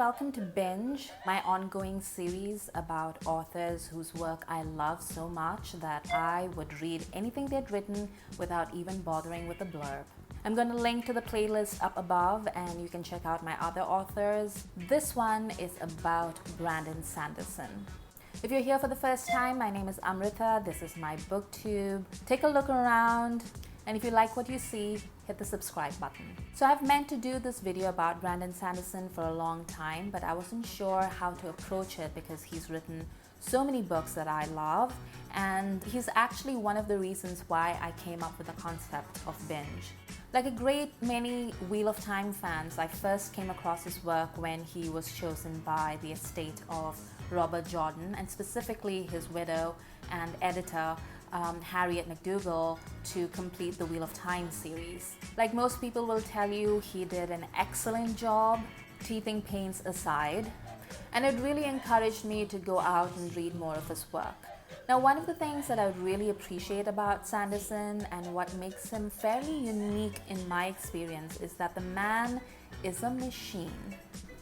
welcome to Binge, my ongoing series about authors whose work I love so much that I would read anything they'd written without even bothering with a blurb. I'm going to link to the playlist up above and you can check out my other authors. This one is about Brandon Sanderson. If you're here for the first time, my name is Amrita. This is my booktube. Take a look around, and if you like what you see, hit the subscribe button. So I've meant to do this video about Brandon Sanderson for a long time, but I wasn't sure how to approach it because he's written so many books that I love, and he's actually one of the reasons why I came up with the concept of Binge. Like a great many Wheel of Time fans, I first came across his work when he was chosen by the estate of Robert Jordan, and specifically his widow and editor, Harriet McDougall, to complete the Wheel of Time series. Like most people will tell you, he did an excellent job, teething pains aside, and it really encouraged me to go out and read more of his work. Now, one of the things that I really appreciate about Sanderson and what makes him fairly unique in my experience is that the man is a machine.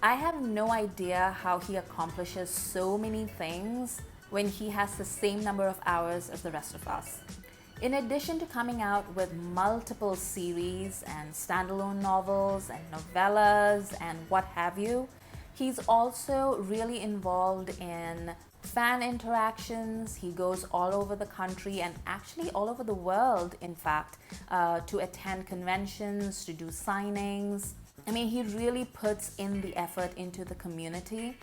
I have no idea how he accomplishes so many things when he has the same number of hours as the rest of us. In addition to coming out with multiple series and standalone novels and novellas and what have you, he's also really involved in fan interactions. He goes all over the country and actually all over the world, in fact, to attend conventions, to do signings. I mean, he really puts in the effort into the community.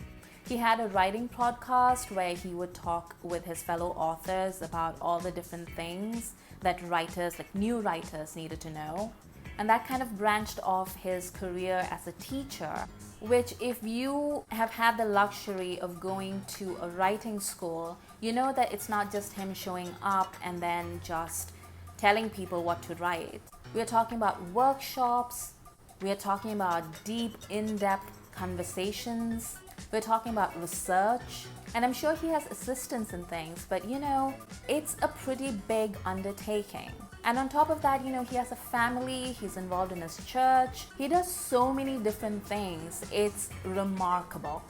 He had a writing podcast where he would talk with his fellow authors about all the different things that writers, like new writers, needed to know. And that kind of branched off his career as a teacher, which if you have had the luxury of going to a writing school, you know that it's not just him showing up and then just telling people what to write. We're talking about workshops, we're talking about deep, in-depth conversations, we're talking about research, and I'm sure he has assistants and things, but you know, it's a pretty big undertaking. And on top of that, you know, he has a family, he's involved in his church, he does so many different things, it's remarkable.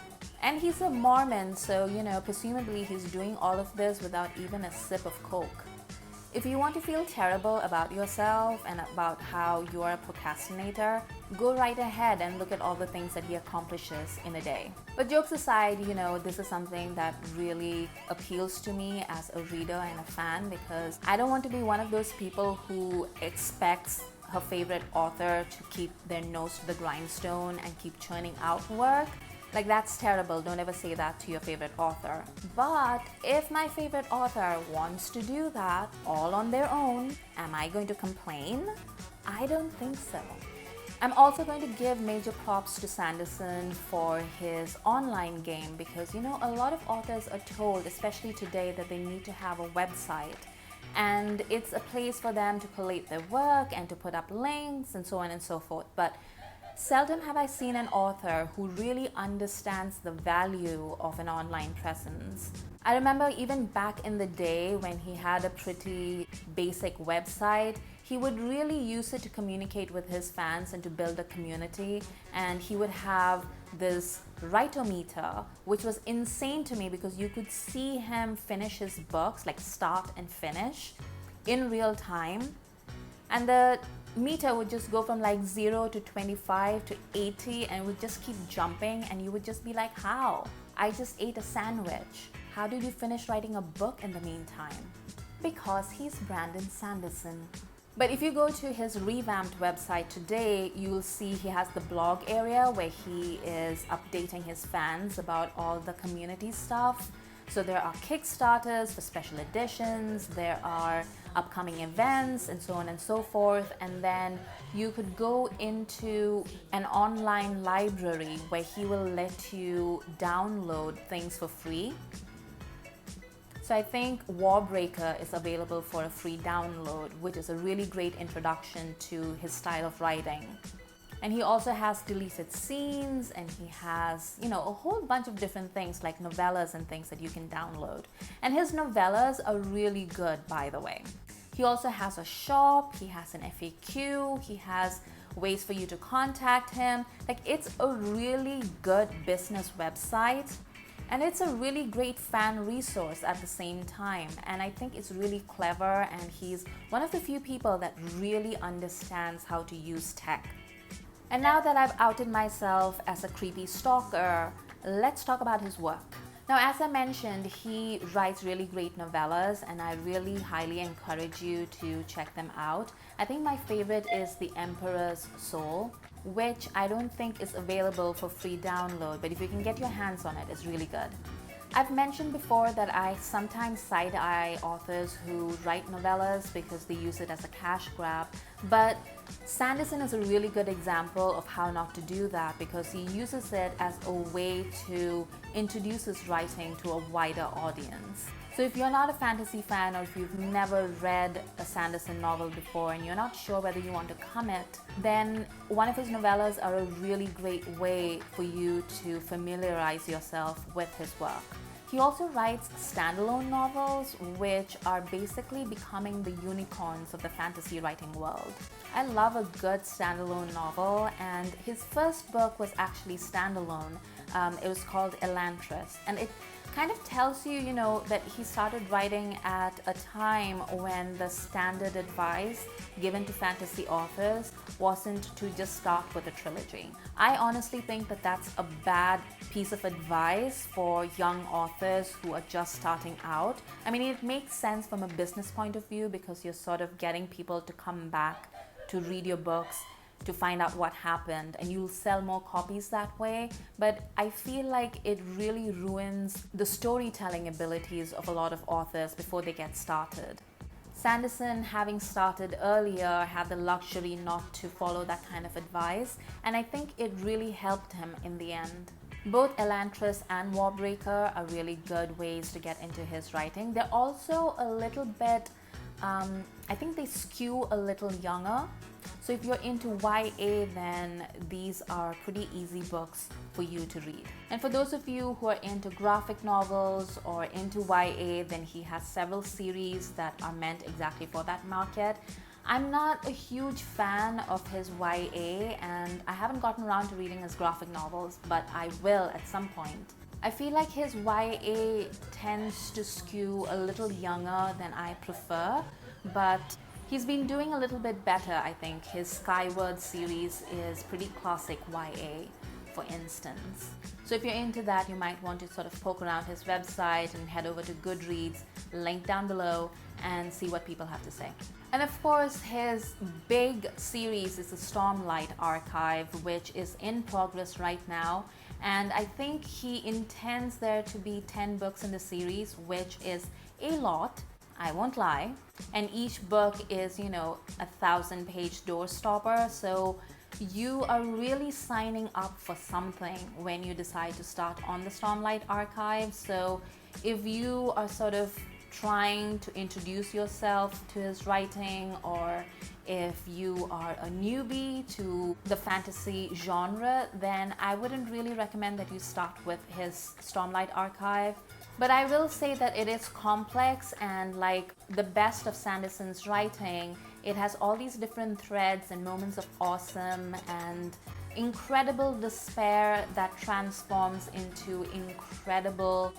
And he's a Mormon, so you know, presumably he's doing all of this without even a sip of Coke. If you want to feel terrible about yourself and about how you are a procrastinator, go right ahead and look at all the things that he accomplishes in a day. But jokes aside, you know, this is something that really appeals to me as a reader and a fan, because I don't want to be one of those people who expects her favorite author to keep their nose to the grindstone and keep churning out work. Like, that's terrible. Don't ever say that to your favorite author. But if my favorite author wants to do that all on their own, am I going to complain? I don't think so. I'm also going to give major props to Sanderson for his online game because, you know, a lot of authors are told, especially today, that they need to have a website. And it's a place for them to collate their work and to put up links and so on and so forth. But seldom have I seen an author who really understands the value of an online presence. I remember even back in the day when he had a pretty basic website, he would really use it to communicate with his fans and to build a community. And he would have this writer-meter, which was insane to me because you could see him finish his books, like start and finish, in real time. And the meter would just go from like 0 to 25 to 80 and would just keep jumping, and you would just be like, how? I just ate a sandwich. How did you finish writing a book in the meantime? Because he's Brandon Sanderson. But if you go to his revamped website today, you'll see he has the blog area where he is updating his fans about all the community stuff. So there are Kickstarters for special editions, there are upcoming events, and so on and so forth. And then you could go into an online library where he will let you download things for free. So I think Warbreaker is available for a free download, which is a really great introduction to his style of writing. And he also has deleted scenes, and he has, you know, a whole bunch of different things like novellas and things that you can download. And his novellas are really good, by the way. He also has a shop, he has an FAQ, he has ways for you to contact him. Like, it's a really good business website. And it's a really great fan resource at the same time. And I think it's really clever, and he's one of the few people that really understands how to use tech. And now that I've outed myself as a creepy stalker, let's talk about his work. Now, as I mentioned, he writes really great novellas, and I really highly encourage you to check them out. I think my favorite is The Emperor's Soul, which I don't think is available for free download, but if you can get your hands on it, it's really good. I've mentioned before that I sometimes side-eye authors who write novellas because they use it as a cash grab, but Sanderson is a really good example of how not to do that, because he uses it as a way to introduce his writing to a wider audience. So if you're not a fantasy fan, or if you've never read a Sanderson novel before and you're not sure whether you want to commit, then one of his novellas are a really great way for you to familiarize yourself with his work. He also writes standalone novels, which are basically becoming the unicorns of the fantasy writing world. I love a good standalone novel, and his first book was actually standalone. It was called Elantris, and it kind of tells you, that he started writing at a time when the standard advice given to fantasy authors wasn't to just start with a trilogy. I honestly think that that's a bad piece of advice for young authors who are just starting out. I mean, it makes sense from a business point of view because you're sort of getting people to come back to read your books, to find out what happened, and you'll sell more copies that way. But I feel like it really ruins the storytelling abilities of a lot of authors before they get started. Sanderson, having started earlier, had the luxury not to follow that kind of advice, and I think it really helped him in the end. Both Elantris and Warbreaker are really good ways to get into his writing. They're also a little bit, I think they skew a little younger. So if you're into YA, then these are pretty easy books for you to read. And for those of you who are into graphic novels or into YA, then he has several series that are meant exactly for that market. I'm not a huge fan of his YA, and I haven't gotten around to reading his graphic novels, but I will at some point. I feel like his YA tends to skew a little younger than I prefer, but he's been doing a little bit better, I think. His Skyward series is pretty classic YA, for instance. So if you're into that, you might want to sort of poke around his website and head over to Goodreads, link down below, and see what people have to say. And of course, his big series is the Stormlight Archive, which is in progress right now. And I think he intends there to be 10 books in the series, which is a lot, I won't lie. And each book is, 1,000-page doorstopper. So you are really signing up for something when you decide to start on the Stormlight Archive. So if you are sort of trying to introduce yourself to his writing, or if you are a newbie to the fantasy genre, then I wouldn't really recommend that you start with his Stormlight Archive. But I will say that it is complex, and like the best of Sanderson's writing, it has all these different threads and moments of awesome and incredible despair that transforms into incredible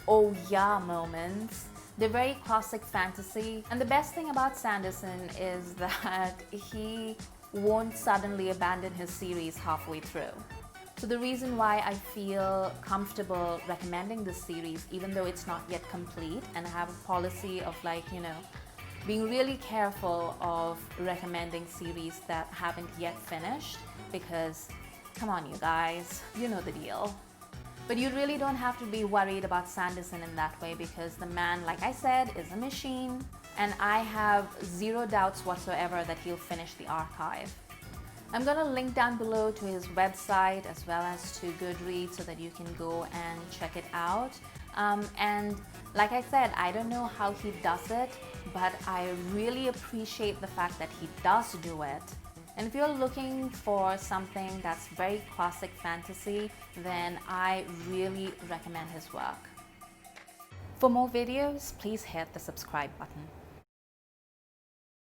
oh yeah moments. They're very classic fantasy, and the best thing about Sanderson is that he won't suddenly abandon his series halfway through. So the reason why I feel comfortable recommending this series, even though it's not yet complete, and I have a policy of being really careful of recommending series that haven't yet finished, because come on you guys, you know the deal. But you really don't have to be worried about Sanderson in that way, because the man, like I said, is a machine, and I have zero doubts whatsoever that he'll finish the archive. I'm going to link down below to his website as well as to Goodreads so that you can go and check it out. And like I said, I don't know how he does it, but I really appreciate the fact that he does do it. And if you're looking for something that's very classic fantasy, then I really recommend his work. For more videos, please hit the subscribe button.